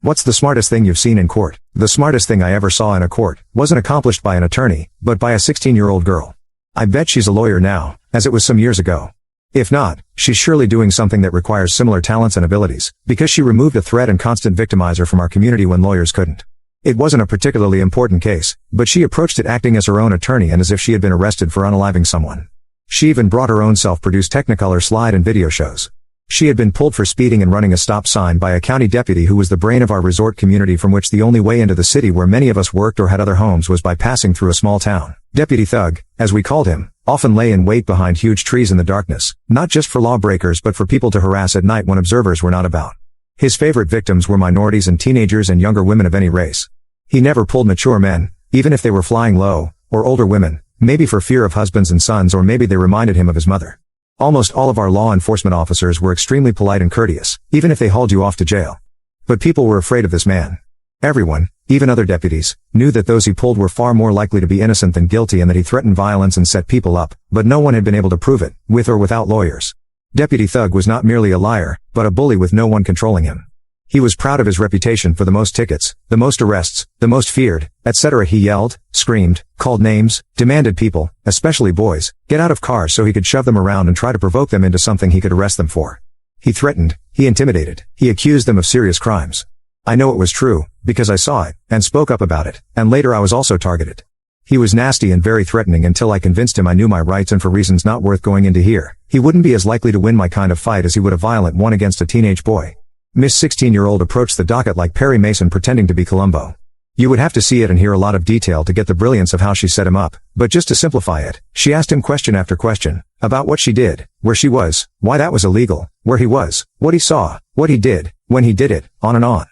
What's the smartest thing you've seen in court? The smartest thing I ever saw in a court wasn't accomplished by an attorney, but by a 16-year-old girl. I bet she's a lawyer now, as it was some years ago. If not, she's surely doing something that requires similar talents and abilities, because she removed a threat and constant victimizer from our community when lawyers couldn't. It wasn't a particularly important case, but she approached it acting as her own attorney and as if she had been arrested for unaliving someone. She even brought her own self-produced Technicolor slide and video shows. She had been pulled for speeding and running a stop sign by a county deputy who was the brain of our resort community, from which the only way into the city where many of us worked or had other homes was by passing through a small town. Deputy Thug, as we called him, often lay in wait behind huge trees in the darkness, not just for lawbreakers but for people to harass at night when observers were not about. His favorite victims were minorities and teenagers and younger women of any race. He never pulled mature men, even if they were flying low, or older women, maybe for fear of husbands and sons, or maybe they reminded him of his mother. Almost all of our law enforcement officers were extremely polite and courteous, even if they hauled you off to jail. But people were afraid of this man. Everyone, even other deputies, knew that those he pulled were far more likely to be innocent than guilty and that he threatened violence and set people up, but no one had been able to prove it, with or without lawyers. Deputy Thug was not merely a liar, but a bully with no one controlling him. He was proud of his reputation for the most tickets, the most arrests, the most feared, etc. He yelled, screamed, called names, demanded people, especially boys, get out of cars so he could shove them around and try to provoke them into something he could arrest them for. He threatened, he intimidated, he accused them of serious crimes. I know it was true, because I saw it, and spoke up about it, and later I was also targeted. He was nasty and very threatening until I convinced him I knew my rights, and for reasons not worth going into here, he wouldn't be as likely to win my kind of fight as he would a violent one against a teenage boy. Miss 16-year-old approached the docket like Perry Mason pretending to be Columbo. You would have to see it and hear a lot of detail to get the brilliance of how she set him up, but just to simplify it, she asked him question after question, about what she did, where she was, why that was illegal, where he was, what he saw, what he did, when he did it, on and on.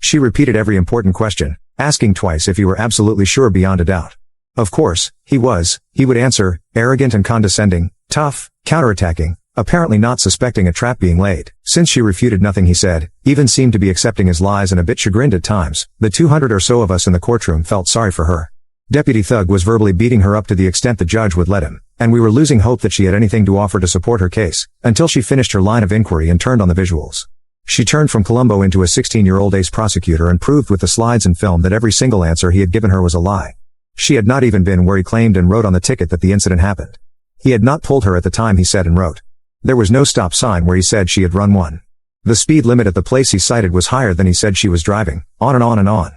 She repeated every important question, asking twice if he were absolutely sure beyond a doubt. Of course, he would answer, arrogant and condescending, tough, counterattacking, apparently not suspecting a trap being laid. Since she refuted nothing he said, even seemed to be accepting his lies and a bit chagrined at times, the 200 or so of us in the courtroom felt sorry for her. Deputy Thug was verbally beating her up to the extent the judge would let him, and we were losing hope that she had anything to offer to support her case, until she finished her line of inquiry and turned on the visuals. She turned from Columbo into a 16-year-old ace prosecutor and proved with the slides and film that every single answer he had given her was a lie. She had not even been where he claimed and wrote on the ticket that the incident happened. He had not pulled her at the time he said and wrote. There was no stop sign where he said she had run one. The speed limit at the place he cited was higher than he said she was driving, on and on and on.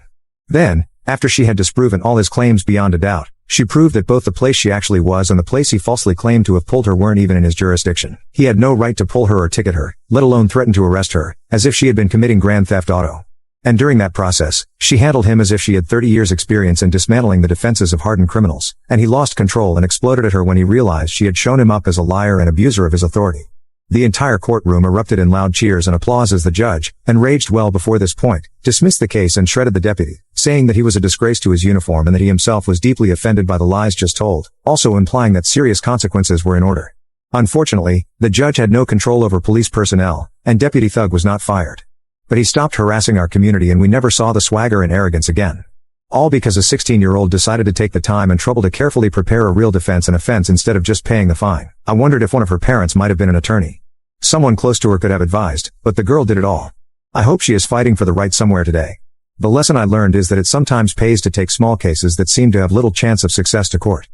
Then, after she had disproven all his claims beyond a doubt, she proved that both the place she actually was and the place he falsely claimed to have pulled her weren't even in his jurisdiction. He had no right to pull her or ticket her, let alone threaten to arrest her, as if she had been committing grand theft auto. And during that process, she handled him as if she had 30 years experience in dismantling the defenses of hardened criminals, and he lost control and exploded at her when he realized she had shown him up as a liar and abuser of his authority. The entire courtroom erupted in loud cheers and applause as the judge, enraged well before this point, dismissed the case and shredded the deputy, saying that he was a disgrace to his uniform and that he himself was deeply offended by the lies just told, also implying that serious consequences were in order. Unfortunately, the judge had no control over police personnel, and Deputy Thug was not fired. But he stopped harassing our community and we never saw the swagger and arrogance again. All because a 16-year-old decided to take the time and trouble to carefully prepare a real defense and offense instead of just paying the fine. I wondered if one of her parents might have been an attorney. Someone close to her could have advised, but the girl did it all. I hope she is fighting for the right somewhere today. The lesson I learned is that it sometimes pays to take small cases that seem to have little chance of success to court.